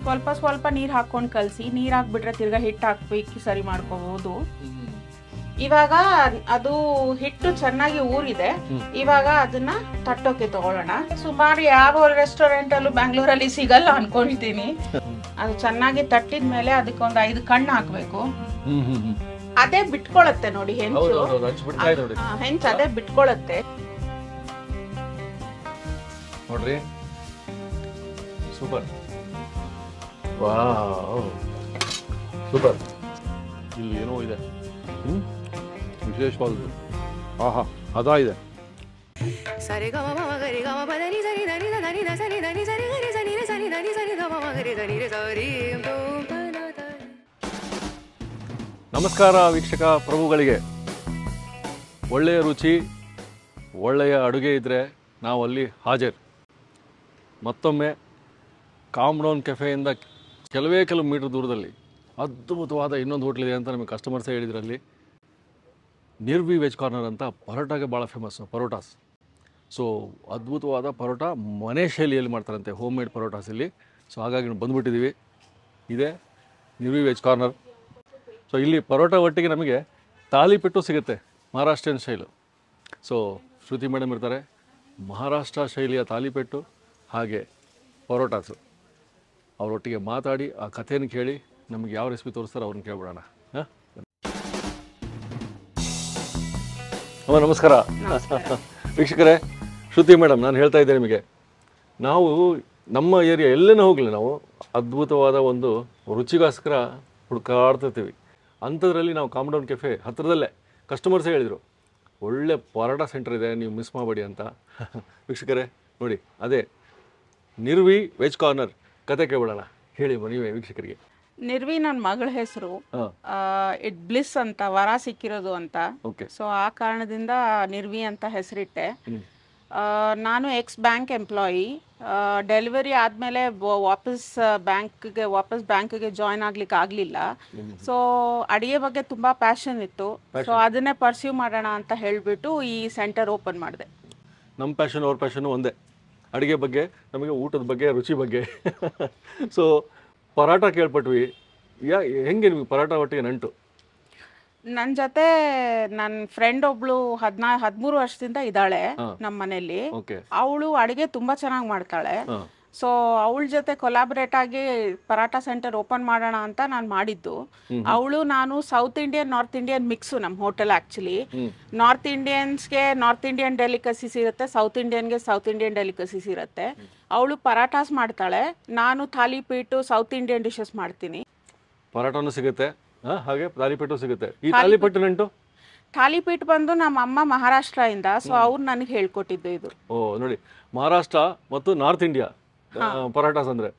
ಸ್ವಲ್ಪ ಸ್ವಲ್ಪ ನೀರು ಹಾಕೊಂಡು ಕಲಸಿ, ನೀರು ಹಾಕ್ಬಿಟ್ರೆ ತಿರ್ಗಾ ಹಿಟ್ಟು ಹಾಕ್ಬೇಕು, ಸರಿ ಮಾಡ್ಕೋಬಹುದು. ಇವಾಗ ಅದು ಹಿಟ್ಟು ಚೆನ್ನಾಗಿ ಊರಿದೆ. ಇವಾಗ ಅದನ್ನ ತಟ್ಟೋಕೆ ತಗೊಳ್ಳೋಣ. ಸುಮಾರು ಯಾವ ರೆಸ್ಟೋರೆಂಟ್ ಅಲ್ಲೂ ಬ್ಯಾಂಗ್ಳೂರಲ್ಲಿ ಸಿಗಲ್ಲ ಅನ್ಕೊಂಡಿದ್ದೀನಿ. ಅದು ಚೆನ್ನಾಗಿ ತಟ್ಟಿದ್ಮೇಲೆ ಅದಕ್ಕೊಂದು 5 ಕಣ್ಣು ಹಾಕ್ಬೇಕು. ಅದೇ ಬಿಟ್ಕೊಳತ್ತೆ ನೋಡಿ ಹೆಂಚು, ಹೆಂಚು ಅದೇ ಬಿಟ್ಕೊಳತ್ತೆ ನೋಡ್ರಿ. Super, wow super. ಇಲ್ಲಿ ಏನೋ ಇದೆ ವಿಶೇಷವಾದದ್ದು. ಆಹಾ, ಅದಾ ಇದೆ. ನಮಸ್ಕಾರ ವೀಕ್ಷಕ ಪ್ರಭುಗಳಿಗೆ. ಒಳ್ಳೆಯ ರುಚಿ, ಒಳ್ಳೆಯ ಅಡುಗೆ ಇದ್ದರೆ ನಾವು ಅಲ್ಲಿ ಹಾಜರ್. ಮತ್ತೊಮ್ಮೆ ಕಾಮ್ಡೌನ್ ಕೆಫೆಯಿಂದ ಕೆಲವು ಮೀಟರ್ ದೂರದಲ್ಲಿ ಅದ್ಭುತವಾದ ಇನ್ನೊಂದು ಹೋಟ್ಲಿದೆ ಅಂತ ನಮಗೆ ಕಸ್ಟಮರ್ಸೇ ಹೇಳಿದ್ರಲ್ಲಿ. ನಿರ್ವಿ ವೆಜ್ ಕಾರ್ನರ್ ಅಂತ ಪರೋಟಾಗೆ ಭಾಳ ಫೇಮಸ್ಸು, ಪರೋಟಾಸ್. ಸೊ ಅದ್ಭುತವಾದ ಪರೋಟ ಮನೆ ಶೈಲಿಯಲ್ಲಿ ಮಾಡ್ತಾರಂತೆ, ಹೋಮ್ ಮೇಡ್ ಪರೋಟಾಸ್ ಇಲ್ಲಿ. ಸೊ ಹಾಗಾಗಿ ನಾವು ಬಂದುಬಿಟ್ಟಿದ್ದೀವಿ. ಇದೇ ನಿರ್ವಿ ವೆಜ್ ಕಾರ್ನರ್. ಸೊ ಇಲ್ಲಿ ಪರೋಟ ಒಟ್ಟಿಗೆ ನಮಗೆ ತಾಲಿಪೆಟ್ಟು ಸಿಗುತ್ತೆ, ಮಹಾರಾಷ್ಟ್ರೀಯನ್ ಸ್ಟೈಲು. ಸೊ ಶ್ರುತಿ ಮೇಡಮ್ ಇರ್ತಾರೆ, ಮಹಾರಾಷ್ಟ್ರ ಶೈಲಿಯ ತಾಲಿಪೆಟ್ಟು ಹಾಗೆ ಪರೋಟಾಸು. ಅವರೊಟ್ಟಿಗೆ ಮಾತಾಡಿ ಆ ಕಥೆಯನ್ನು ಕೇಳಿ ನಮಗೆ ಯಾವ ರೆಸಿಪಿ ತೋರಿಸ್ತಾರೆ ಅವ್ರನ್ನ ಕೇಳ್ಬಿಡೋಣ. ಹಾಂ, ಅಮ್ಮ ನಮಸ್ಕಾರ. ವೀಕ್ಷಕರೇ, ಶ್ರುತಿ ಮೇಡಮ್, ನಾನು ಹೇಳ್ತಾ ಇದ್ದೆ ನಿಮಗೆ, ನಾವು ನಮ್ಮ ಏರಿಯಾ ಎಲ್ಲೇನೂ ಹೋಗಲಿ ನಾವು ಅದ್ಭುತವಾದ ಒಂದು ರುಚಿಗೋಸ್ಕರ ಹುಡುಕಾಡ್ತಿರ್ತೀವಿ. ಅಂಥದ್ರಲ್ಲಿ ನಾವು ಕಾಮ್ಡೌನ್ ಕೆಫೆ ಹತ್ತಿರದಲ್ಲೇ ಕಸ್ಟಮರ್ಸೇ ಹೇಳಿದರು, ಒಳ್ಳೆ ಪರೋಟ ಸೆಂಟರ್ ಇದೆ, ನೀವು ಮಿಸ್ ಮಾಡಬೇಡಿ ಅಂತ. ವೀಕ್ಷಕರೇ ನೋಡಿ, ಅದೇ ನಿರ್ವಿ ವೆಜ್ ಕಾರ್ನರ್. ಕತೆ ಕೇಳೋಣ, ಹೇಳಿ ನೀವೇ ವೀಕ್ಷಕರಿಗೆ. ನಿರ್ವಿ ನನ್ನ ಮಗಳ ಹೆಸರು. ಇಟ್ ಬ್ಲಿಸ್ ಅಂತ, ವರ ಸಿಕ್ಕಿರೋದು ಅಂತ. ಸೊ ಆ ಕಾರಣದಿಂದ ನಿರ್ವಿ ಅಂತ ಹೆಸರಿಟ್ಟೆ. ನಾನು ಎಕ್ಸ್ ಬ್ಯಾಂಕ್ ಎಂಪ್ಲಾಯಿ. ಡೆಲಿವರಿ ಆದಮೇಲೆ ವಾಪಸ್ ಬ್ಯಾಂಕ್ಗೆ ಜಾಯ್ನ್ ಆಗ್ಲಿಕ್ಕೆ ಆಗಲಿಲ್ಲ. ಸೊ ಅಡಿಗೆ ಬಗ್ಗೆ ತುಂಬ ಪ್ಯಾಷನ್ ಇತ್ತು. ಸೊ ಅದನ್ನೇ ಪರ್ಸ್ಯೂ ಮಾಡೋಣ ಅಂತ ಹೇಳಿಬಿಟ್ಟು ಈ ಸೆಂಟರ್ ಓಪನ್ ಮಾಡಿದೆ. ನಮ್ಮ ಪ್ಯಾಷನ್ ಅವ್ರ ಪ್ಯಾಷನು ಒಂದೇ, ಅಡುಗೆ ಬಗ್ಗೆ, ನಮಗೆ ಊಟದ ಬಗ್ಗೆ, ರುಚಿ ಬಗ್ಗೆ. ಸೊ ಪರೋಟ ಕೇಳ್ಪಟ್ವಿ, ಹೆಂಗೆ ನಿಮಗೆ ಪರೋಟ ಒಟ್ಟಿಗೆ ನಂಟು? ನನ್ನ ಜೊತೆ ನನ್ನ ಫ್ರೆಂಡ್ ಒಬ್ಳು 13 ವರ್ಷದಿಂದ ಇದ್ದಾಳೆ ನಮ್ಮ ಮನೇಲಿ. ಅವಳು ಅಡುಗೆ ತುಂಬ ಚೆನ್ನಾಗಿ ಮಾಡ್ತಾಳೆ. ಸೊ ಅವಳ ಜೊತೆ ಕೊಲಾಬ್ರೇಟ್ ಆಗಿ ಪರಾಟ ಸೆಂಟರ್ ಓಪನ್ ಮಾಡೋಣ ಅಂತ ನಾನು ಮಾಡಿದ್ದು. ಅವಳು ನಾನು south Indian north Indian mix ನಮ್ಮ ಹೋಟೆಲ್. ಆ್ಯಕ್ಚುಲಿ ನಾರ್ತ್ ಇಂಡಿಯನ್ಸ್ಗೆ ನಾರ್ತ್ ಇಂಡಿಯನ್ ಡೆಲಿಕಸೀಸ್ ಇರುತ್ತೆ, ಸೌತ್ ಇಂಡಿಯನ್ಗೆ ಸೌತ್ ಇಂಡಿಯನ್ ಡೆಲಿಕಸೀಸ್ ಇರುತ್ತೆ. ಅವಳು ಪರಾಟಾಸ್ ಮಾಡ್ತಾಳೆ, ನಾನು ಥಾಲಿಪೀಟು ಸೌತ್ ಇಂಡಿಯನ್ ಡಿಶಸ್ ಮಾಡ್ತೀನಿ. ಪರಾಟನೂ ಸಿಗುತ್ತೆ ಹಾಗೆ ತಾಲಿಪೆಟ್ಟು ಸಿಗುತ್ತೆ. ಈ ತಾಲಿಪೆಟ್ಟು ನಂಟು? ಥಾಲಿಪೀಟ್ ಬಂದು ನಮ್ಮ ಅಮ್ಮ ಮಹಾರಾಷ್ಟ್ರದಿಂದ, ಸೊ ಅವ್ರು ನನಗೆ ಹೇಳ್ಕೊಟ್ಟಿದ್ದು ಇದು. ಓ ನೋಡಿ, ಮಹಾರಾಷ್ಟ್ರ ಮತ್ತು ನಾರ್ತ್ ಇಂಡಿಯಾ ಪರಾಟಾಸ್ ಅಂದರೆ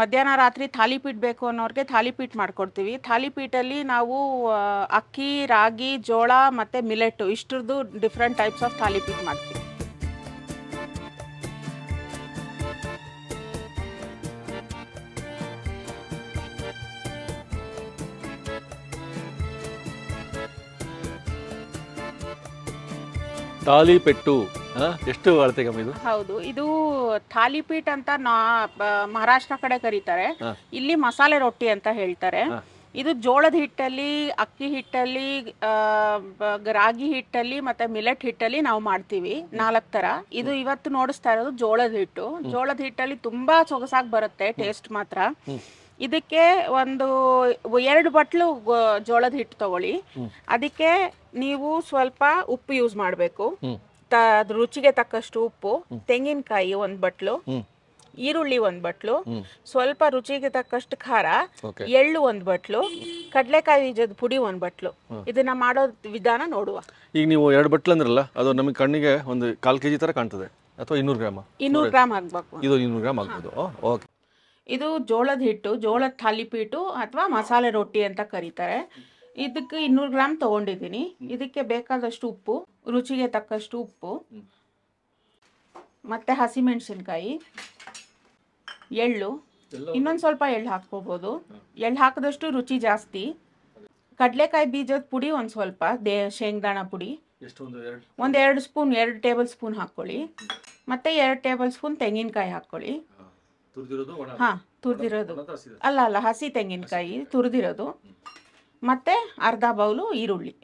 ಮಧ್ಯಾಹ್ನ ರಾತ್ರಿ ಥಾಲಿಪೀಟ್ ಬೇಕು ಅನ್ನೋರಿಗೆ ಥಾಲಿಪೀಟ್ ಮಾಡ್ಕೊಡ್ತೀವಿ. ಥಾಲಿಪೀಟಲ್ಲಿ ನಾವು ಅಕ್ಕಿ, ರಾಗಿ, ಜೋಳ ಮತ್ತು ಮಿಲೆಟ್ಟು ಇಷ್ಟರದ್ದು ಡಿಫ್ರೆಂಟ್ ಟೈಪ್ಸ್ ಆಫ್ ಥಾಲಿಪೀಟ್ ಮಾಡ್ತೀವಿ. ತಾಲಿಪೆಟ್ಟು ಎಷ್ಟು ಅಳತೆಗಮ್ಮ ಇದು? ಹೌದು, ಇದು ಥಾಲಿಪೀಟ್ ಅಂತ ಮಹಾರಾಷ್ಟ್ರ ಕಡೆ ಕರೀತಾರೆ. ಇಲ್ಲಿ ಮಸಾಲೆ ರೊಟ್ಟಿ ಅಂತ ಹೇಳ್ತಾರೆ. ಇದು ಜೋಳದ ಹಿಟ್ಟಲ್ಲಿ, ಅಕ್ಕಿ ಹಿಟ್ಟಲ್ಲಿ, ರಾಗಿ ಹಿಟ್ಟಲ್ಲಿ ಮತ್ತೆ ಮಿಲೆಟ್ ಹಿಟ್ಟಲ್ಲಿ ನಾವು ಮಾಡ್ತೀವಿ. 4 ಥರ. ಇದು ಇವತ್ತು ನೋಡಿಸ್ತಾ ಇರೋದು ಜೋಳದ ಹಿಟ್ಟು. ಜೋಳದ ಹಿಟ್ಟಲ್ಲಿ ತುಂಬಾ ಸೊಗಸಾಗಿ ಬರುತ್ತೆ, ಟೇಸ್ಟ್ ಮಾತ್ರ. ಇದಕ್ಕೆ ಒಂದು 2 ಬಟ್ಲು ಜೋಳದ ಹಿಟ್ಟು ತಗೊಳ್ಳಿ. ಅದಕ್ಕೆ ನೀವು ಸ್ವಲ್ಪ ಉಪ್ಪು ಯೂಸ್ ಮಾಡಬೇಕು, ರುಚಿಗೆ ತಕ್ಕಷ್ಟು ಉಪ್ಪು, ತೆಂಗಿನಕಾಯಿ 1 ಬಟ್ಲು, ಈರುಳ್ಳಿ 1 ಬಟ್ಲು, ಸ್ವಲ್ಪ ರುಚಿಗೆ ತಕ್ಕಷ್ಟು ಖಾರ, ಎಳ್ಳು 1 ಬಟ್ಲು, ಕಡಲೆಕಾಯಿ ಬೀಜದ ಪುಡಿ 1 ಬಟ್ಲು. ಇದನ್ನ ಮಾಡೋ ವಿಧಾನ ನೋಡುವ. ಈಗ ನೀವು 2 ಬಟ್ಲು ಅಂದ್ರಲ್ಲ, ಅದು ನಮಗೆ ಕಣ್ಣಿಗೆ ಒಂದು 1/4 kg ತರ ಕಾಣ್ತದೆ, ಅಥವಾ 200 ಗ್ರಾಮ್? 200 ಗ್ರಾಮ್ ಆಗ್ಬೇಕು. ಇದು 200 ಗ್ರಾಮ್ ಆಗ್ಬೋದು. ಓಕೆ. ಇದು ಜೋಳದ ಹಿಟ್ಟು, ಜೋಳದ ಥಾಲಿಪೀಟು ಅಥವಾ ಮಸಾಲೆ ರೊಟ್ಟಿ ಅಂತ ಕರೀತಾರೆ. ಇದಕ್ಕೆ 200 ಗ್ರಾಮ್ ತಗೊಂಡಿದ್ದೀನಿ. ಇದಕ್ಕೆ ಬೇಕಾದಷ್ಟು ಉಪ್ಪು, ರುಚಿಗೆ ತಕ್ಕಷ್ಟು ಉಪ್ಪು, ಮತ್ತೆ ಹಸಿಮೆಣಸಿನ್ಕಾಯಿ, ಎಳ್ಳು, ಇನ್ನೊಂದು ಸ್ವಲ್ಪ ಎಳ್ಳು ಹಾಕ್ಕೋಬೋದು. ಎಳ್ಳು ಹಾಕಿದಷ್ಟು ರುಚಿ ಜಾಸ್ತಿ. ಕಡಲೆಕಾಯಿ ಬೀಜದ ಪುಡಿ ಒಂದು ಸ್ವಲ್ಪ, ಶೇಂಗದಾಣ ಪುಡಿ ಒಂದು 2 ಟೇಬಲ್ ಸ್ಪೂನ್ ಹಾಕ್ಕೊಳ್ಳಿ. ಮತ್ತು 2 ಟೇಬಲ್ ಸ್ಪೂನ್ ತೆಂಗಿನಕಾಯಿ ಹಾಕ್ಕೊಳ್ಳಿ. ಹಾ, ತುರಿದಿರೋದು. ಅಲ್ಲ ಅಲ್ಲ, ಹಸಿ ತೆಂಗಿನಕಾಯಿ ತುರಿದಿರೋದು. ಮತ್ತೆ ಅರ್ಧ ಬೌಲು ಈರುಳ್ಳಿ.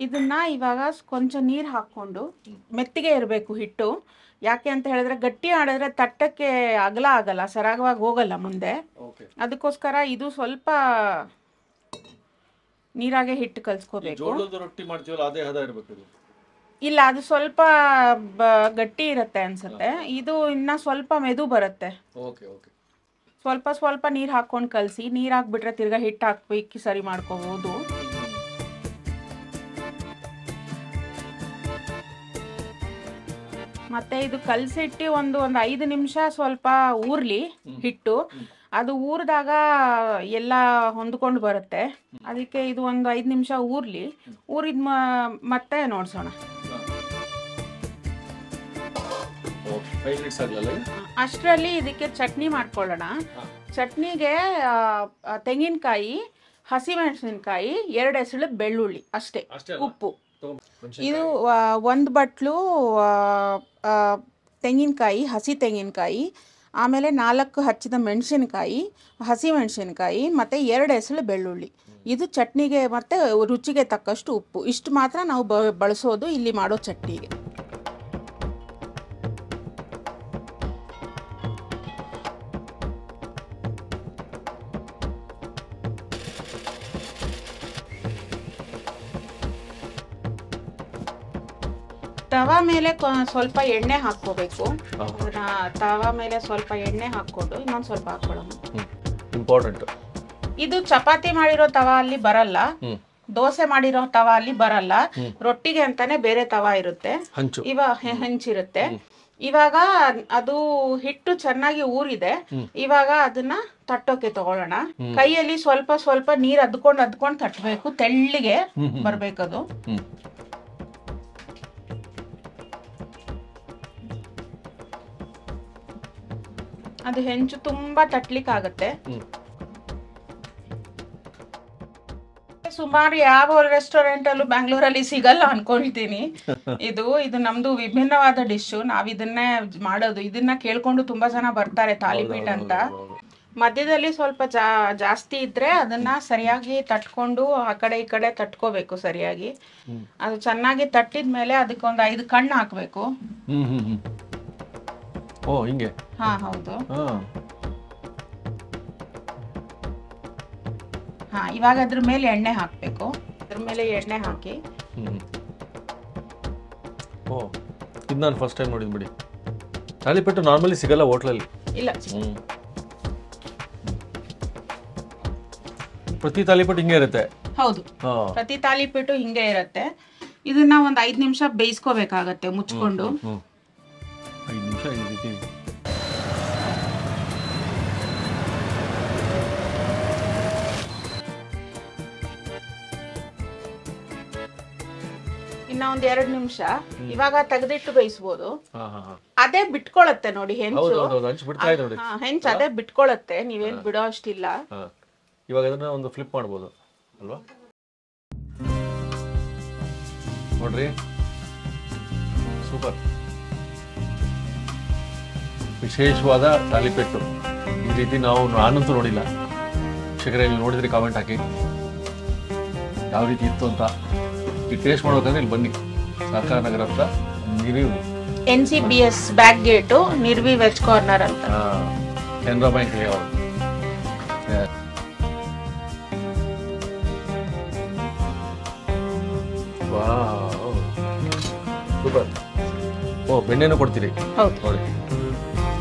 ಇದನ್ನ ಇವಾಗ ಕೊಂಚ ನೀರು ಹಾಕ್ಕೊಂಡು ಮೆತ್ತಿಗೆ ಇರಬೇಕು ಹಿಟ್ಟು. ಯಾಕೆ ಅಂತ ಹೇಳಿದ್ರೆ ಗಟ್ಟಿ ಆಡಿದ್ರೆ ತಟ್ಟಕ್ಕೆ ಅಗಲ ಆಗಲ್ಲ, ಸರಾಗವಾಗಿ ಹೋಗಲ್ಲ ಮುಂದೆ. ಅದಕ್ಕೋಸ್ಕರ ಇದು ಸ್ವಲ್ಪ ನೀರಾಗೆ ಹಿಟ್ಟು ಕಲ್ಸ್ಕೋಬೇಕು. ಇಲ್ಲ, ಅದು ಸ್ವಲ್ಪ ಗಟ್ಟಿ ಇರುತ್ತೆ ಅನ್ಸುತ್ತೆ. ಇದು ಇನ್ನ ಸ್ವಲ್ಪ ಮೆದು ಬರುತ್ತೆ. ಸ್ವಲ್ಪ ಸ್ವಲ್ಪ ನೀರು ಹಾಕೊಂಡು ಕಲಸಿ. ನೀರು ಹಾಕ್ಬಿಟ್ರೆ ತಿರ್ಗಾ ಹಿಟ್ಟು ಹಾಕ್ಬೇಕು, ಸರಿ ಮಾಡ್ಕೋಬಹುದು. ಮತ್ತೆ ಇದು ಕಲಸಿಟ್ಟು ಒಂದು 5 ನಿಮಿಷ ಸ್ವಲ್ಪ ಊರ್ಲಿ ಹಿಟ್ಟು. ಅದು ಊರಿದಾಗ ಎಲ್ಲ ಹೊಂದ್ಕೊಂಡು ಬರುತ್ತೆ. ಅದಕ್ಕೆ ಇದು ಒಂದು 5 ನಿಮಿಷ ಊರ್ಲಿ. ಊರಿದ ಮತ್ತೆ ನೋಡ್ಸೋಣ. ಅಷ್ಟರಲ್ಲಿ ಇದಕ್ಕೆ ಚಟ್ನಿ ಮಾಡ್ಕೊಳ್ಳೋಣ. ಚಟ್ನಿಗೆ ತೆಂಗಿನಕಾಯಿ, ಹಸಿಮೆಣಸಿನಕಾಯಿ, 2 ಎಸಳು ಬೆಳ್ಳುಳ್ಳಿ ಅಷ್ಟೇ, ಉಪ್ಪು. ಇದು 1 ಬಟ್ಲು ತೆಂಗಿನಕಾಯಿ, ಹಸಿ ತೆಂಗಿನಕಾಯಿ, ಆಮೇಲೆ 4 ಹಚ್ಚಿದ ಮೆಣಸಿನಕಾಯಿ, ಹಸಿ ಮೆಣಸಿನಕಾಯಿ, ಮತ್ತು 2 ಎಸಳು ಬೆಳ್ಳುಳ್ಳಿ. ಇದು ಚಟ್ನಿಗೆ ಮತ್ತು ರುಚಿಗೆ ತಕ್ಕಷ್ಟು ಉಪ್ಪು. ಇಷ್ಟು ಮಾತ್ರ ನಾವು ಬಳಸೋದು ಇಲ್ಲಿ ಮಾಡೋ ಚಟ್ನಿಗೆ. ತವಾ ಮೇಲೆ ಸ್ವಲ್ಪ ಎಣ್ಣೆ ಹಾಕ್ಕೋಬೇಕು. ತವಾ ಮೇಲೆ ಸ್ವಲ್ಪ ಎಣ್ಣೆ ಹಾಕ್ಕೊಂಡು ಇನ್ನೊಂದು ಸ್ವಲ್ಪ ಹಾಕೊಳ್ಳೋಣ. ಇಂಪಾರ್ಟೆಂಟ್. ಇದು ಚಪಾತಿ ಮಾಡಿರೋ ತವಾ ಅಲ್ಲಿ ಬರಲ್ಲ, ದೋಸೆ ಮಾಡಿರೋ ತವಾ ಅಲ್ಲಿ ಬರಲ್ಲ. ರೊಟ್ಟಿಗೆ ಅಂತಾನೆ ಬೇರೆ ತವಾ ಇರುತ್ತೆ, ಹಂಚಿರುತ್ತೆ. ಇವಾಗ ಅದು ಹಿಟ್ಟು ಚೆನ್ನಾಗಿ ಊರಿದೆ. ಇವಾಗ ಅದನ್ನ ತಟ್ಟೋಕೆ ತಗೊಳ್ಳೋಣ. ಕೈಯಲ್ಲಿ ಸ್ವಲ್ಪ ಸ್ವಲ್ಪ ನೀರ್ ಅದ್ಕೊಂಡು ತಟ್ಟಬೇಕು, ತೆಳ್ಳಿಗೆ ಬರ್ಬೇಕದು. ಅದು ಹೆಂಚು ತುಂಬಾ ತಟ್ಲಿಕ್ಕೆ ಆಗುತ್ತೆ. ಸುಮಾರು ಯಾವ ರೆಸ್ಟೋರೆಂಟ್ ಅಲ್ಲೂ ಬ್ಯಾಂಗ್ಳೂರಲ್ಲಿ ಸಿಗಲ್ಲ ಅನ್ಕೊಳ್ತೀನಿ. ಇದು ನಮ್ದು ವಿಭಿನ್ನವಾದ ಡಿಶ್. ನಾವ್ ಇದನ್ನೇ ಮಾಡೋದು. ಇದನ್ನ ಕೇಳ್ಕೊಂಡು ತುಂಬಾ ಜನ ಬರ್ತಾರೆ, ತಾಲಿಪೀಠ ಅಂತ. ಮಧ್ಯದಲ್ಲಿ ಸ್ವಲ್ಪ ಜಾಸ್ತಿ ಇದ್ರೆ ಅದನ್ನ ಸರಿಯಾಗಿ ತಟ್ಕೊಂಡು ಆ ಕಡೆ ಈ ಕಡೆ ತಟ್ಕೋಬೇಕು ಸರಿಯಾಗಿ. ಅದು ಚೆನ್ನಾಗಿ ತಟ್ಟಿದ್ಮೇಲೆ ಅದಕ್ಕೊಂದು 5 ಕಣ್ಣು ಹಾಕ್ಬೇಕು. ಹಿಂಗೆ? ಹಾ, ಹೌದು. ಹಾ, ಇವಾಗ ಅದ್ರ ಮೇಲೆ ಎಣ್ಣೆ ಹಾಕ್ಬೇಕು. ಅದ್ರ ಮೇಲೆ ಎಣ್ಣೆ ಹಾಕಿ. ಇದು ನಾನು ಫಸ್ಟ್ ಟೈಮ್ ನೋಡಿದ್ ಬಿಡಿ. ತಾಲಿಪೀಠ ನಾರ್ಮಲಿ ಸಿಗಲ್ಲ ಹೋಟ್ಲಲ್ಲಿ. ಇಲ್ಲ, ಪ್ರತಿ ತಾಲಿಪೀಠ ಹಿಂಗೆ ಇರುತ್ತೆ. ಹೌದು, ಪ್ರತಿ ತಾಲಿಪೀಠ ಹಿಂಗೆ ಇರುತ್ತೆ. ಇದನ್ನ ಒಂದು 5 ನಿಮಿಷ ಬೇಯಿಸ್ಕೋಬೇಕಾಗತ್ತೆ ಮುಚ್ಕೊಂಡು. 5 ನಿಮಿಷ ಈ ರೀತಿ. ಇನ್ನ ಒಂದ್ 2 ನಿಮಿಷ. ಇವಾಗ ತೆಗೆದಿಟ್ಟು ಬೇಯಿಸಬಹುದು. ಅದೇ ಬಿಟ್ಕೊಳತ್ತೆ ನೋಡಿ ಹೆಂಚು. ಹೆಂಚು ಅದೇ ಬಿಟ್ಕೊಳತ್ತೆ, ನೀವೇನ್ ಬಿಡೋ ಅಷ್ಟಿಲ್ಲ. ಇವಾಗ ಅದನ್ನ ಒಂದು ಫ್ಲಿಪ್ ಮಾಡ್ಬೋದು ಅಲ್ವಾ? ನೋಡ್ರಿ, ಸೂಪರ್. ವಿಶೇಷವಾದ ತಾಲಿಪೀಠು ಈ ರೀತಿ ನಾನಂತೂ ನೋಡಿಲ್ಲ. ಶಿಖರ ನೀವು ನೋಡಿದ್ರೆ ಕಾಮೆಂಟ್ ಹಾಕಿ ಯಾವ ರೀತಿ ಇತ್ತು ಅಂತ. ಈ ಟೇಸ್ಟ್ ಮಾಡ್ಬೇಕಂದ್ರೆ ಇಲ್ಲಿ ಬನ್ನಿ, ಸಹಕಾರ ನಗರ ಹತ್ರ Nirvi NCBS back gate, Nirvi veg corner ಅಂತ. Canara bank super. ಬೆಣ್ಣೆನೂ ಕೊಡ್ತೀರಿ? ಹೌದು, ನೋಡಿ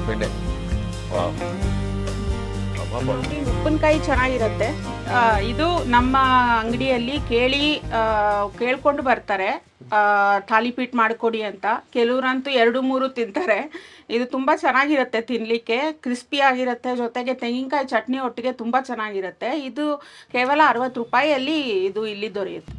ಬೆಣ್ಣೆ. ಉಪ್ಪಿನಕಾಯಿ ಚೆನ್ನಾಗಿರುತ್ತೆ. ಇದು ನಮ್ಮ ಅಂಗಡಿಯಲ್ಲಿ ಕೇಳ್ಕೊಂಡು ಬರ್ತಾರೆ ತಾಲಿಪೀಠ ಮಾಡಿಕೊಡಿ ಅಂತ. ಕೆಲವ್ರಂತೂ 2-3 ತಿಂತಾರೆ. ಇದು ತುಂಬ ಚೆನ್ನಾಗಿರುತ್ತೆ ತಿನ್ನಲಿಕ್ಕೆ, ಕ್ರಿಸ್ಪಿ ಆಗಿರುತ್ತೆ. ಜೊತೆಗೆ ತೆಂಗಿನಕಾಯಿ ಚಟ್ನಿ ಒಟ್ಟಿಗೆ ತುಂಬ ಚೆನ್ನಾಗಿರುತ್ತೆ. ಇದು ಕೇವಲ 60 ರೂಪಾಯಿಯಲ್ಲಿ ಇದು ಇಲ್ಲಿ ದೊರೆಯುತ್ತೆ.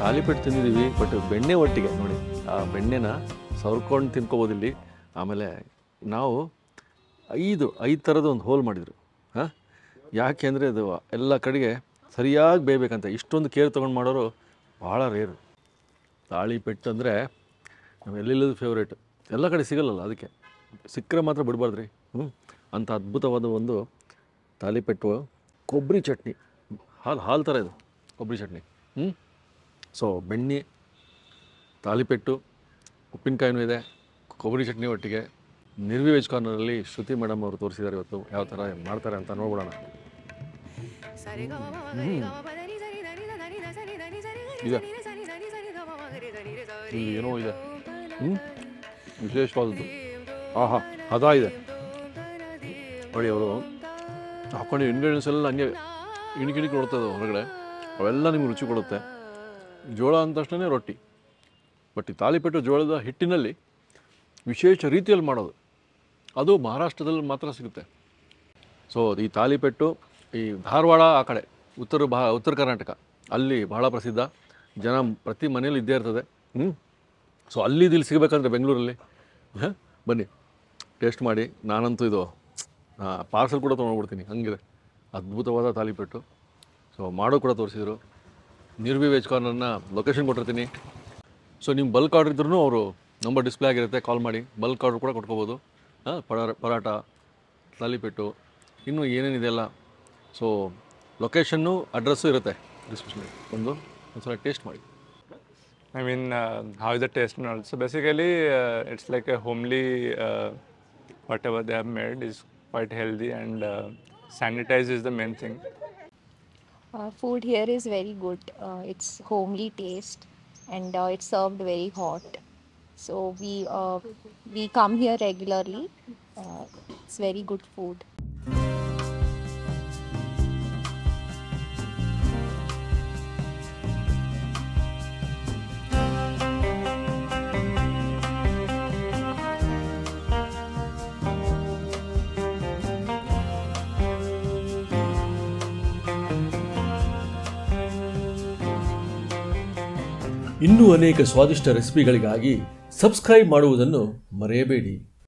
ತಾಲಿಪೆಟ್ಟು ತಿಂದಿದ್ದೀವಿ, ಬಟ್ ಬೆಣ್ಣೆ ಒಟ್ಟಿಗೆ ನೋಡಿ, ಆ ಬೆಣ್ಣೆನ ಸವರ್ಕೊಂಡು ತಿನ್ಕೋಬೋದಿಲ್ಲಿ. ಆಮೇಲೆ ನಾವು ಐದು ಥರದ ಒಂದು ಹೋಲ್ ಮಾಡಿದರು. ಹಾಂ, ಯಾಕೆ ಅಂದರೆ ಅದು ಎಲ್ಲ ಕಡೆಗೆ ಸರಿಯಾಗಿ ಬೇಯಬೇಕಂತ ಇಷ್ಟೊಂದು ಕೇರ್ ತೊಗೊಂಡು ಮಾಡೋರು ಭಾಳ ರೇರು. ತಾಳಿಪೆಟ್ಟು ಅಂದರೆ ನಾವು ಎಲ್ಲೆಲ್ಲದು ಫೇವ್ರೇಟ್, ಎಲ್ಲ ಕಡೆ ಸಿಗಲ್ಲಲ್ಲ, ಅದಕ್ಕೆ ಸಿಕ್ಕರೆ ಮಾತ್ರ ಬಿಡಬಾರ್ದು ರೀ. ಅಂಥ ಅದ್ಭುತವಾದ ಒಂದು ತಾಲಿಪೆಟ್ಟು. ಕೊಬ್ಬರಿ ಚಟ್ನಿ, ಹಾಲು ಥರ ಇದು ಕೊಬ್ಬರಿ ಚಟ್ನಿ. ಸೊ ಬೆಣ್ಣೆ, ತಾಲಿಪೆಟ್ಟು, ಉಪ್ಪಿನಕಾಯಿನೂ ಇದೆ, ಕೊಬ್ಬರಿ ಚಟ್ನಿ ಒಟ್ಟಿಗೆ. ನಿರ್ವಿ ವೆಜ್ ಕಾರ್ನರಲ್ಲಿ ಶ್ರುತಿ ಮೇಡಮ್ ಅವರು ತೋರಿಸಿದ್ದಾರೆ ಇವತ್ತು ಯಾವ ಥರ ಮಾಡ್ತಾರೆ ಅಂತ ನೋಡ್ಬಿಡೋಣ. ಇದೆ ಇಲ್ಲಿ ಏನೋ ಇದೆ ವಿಶೇಷವಾದದ್ದು. ಆಹಾ, ಹದ ಇದೆ ನೋಡಿ. ಅವರು ಹಾಕೊಂಡು ಇಂಗ್ರೀಡಿಯೆಂಟ್ಸ್ ಎಲ್ಲ ಹಂಗೆ ಇಣಿಕಿಣಿಗೆ ನೋಡ್ತದೆ ಹೊರಗಡೆ, ಅವೆಲ್ಲ ನಿಮ್ಗೆ ರುಚಿ ಕೊಡುತ್ತೆ. ಜೋಳ ಅಂದ ತಕ್ಷಣ ರೊಟ್ಟಿ, ಬಟ್ ಈ ತಾಲಿಪೆಟ್ಟು ಜೋಳದ ಹಿಟ್ಟಿನಲ್ಲಿ ವಿಶೇಷ ರೀತಿಯಲ್ಲಿ ಮಾಡೋದು, ಅದು ಮಹಾರಾಷ್ಟ್ರದಲ್ಲಿ ಮಾತ್ರ ಸಿಗುತ್ತೆ. ಸೊ ಈ ತಾಲಿಪೆಟ್ಟು ಈ ಧಾರವಾಡ ಆ ಕಡೆ ಉತ್ತರ ಕರ್ನಾಟಕ ಅಲ್ಲಿ ಬಹಳ ಪ್ರಸಿದ್ಧ, ಜನ ಪ್ರತಿ ಮನೇಲಿ ಇದ್ದೇ ಇರ್ತದೆ. ಸೊ ಅಲ್ಲಿ ಇಲ್ಲಿ ಸಿಗಬೇಕಂದ್ರೆ ಬೆಂಗಳೂರಲ್ಲಿ ಬನ್ನಿ ಟೇಸ್ಟ್ ಮಾಡಿ. ನಾನಂತೂ ಇದು ಪಾರ್ಸಲ್ ಕೂಡ ತೊಗೊಂಡ್ಬಿಡ್ತೀನಿ, ಹಂಗಿದೆ ಅದ್ಭುತವಾದ ತಾಲಿಪೆಟ್ಟು. ಸೊ ಮಾಡೋ ಕೂಡ ತೋರಿಸಿದ್ರು. ನಿರ್ವಿ ವೆಜ್ ಕಾರ್ನರ್ನ ಲೊಕೇಶನ್ ಕೊಟ್ಟಿರ್ತೀನಿ. ಸೊ ನಿಮ್ಮ ಬಲ್ಕ್ ಆರ್ಡ್ರ್ ಇದ್ರೂ ಅವರು ನಂಬರ್ ಡಿಸ್ಪ್ಲೇ ಆಗಿರುತ್ತೆ, ಕಾಲ್ ಮಾಡಿ ಬಲ್ಕ್ ಆರ್ಡ್ರ್ ಕೂಡ ಕೊಟ್ಕೋಬೋದು. ಪರಾಟ, ತಾಲಿಪೆಟ್ಟು, ಇನ್ನೂ ಏನೇನಿದೆಯಲ್ಲ. ಸೊ ಲೊಕೇಶನ್ನು ಅಡ್ರೆಸ್ಸು ಇರುತ್ತೆ ಡಿಸ್ಕ್ರಿಪ್ಷನಲ್ಲಿ, ಒಂದ್ಸಲ ಟೇಸ್ಟ್ ಮಾಡಿ. I mean, how is the taste and all? So basically, it's like a homely, whatever they have made is quite healthy, and sanitized is the main thing. Food here is very good. It's homely taste, and it's served very hot. So we come here regularly. It's very good food. ಇನ್ನೂ ಅನೇಕ ಸ್ವಾದಿಷ್ಟ ರೆಸಿಪಿಗಳಿಗಾಗಿ subscribe ಮಾಡುವುದನ್ನು ಮರೆಯಬೇಡಿ.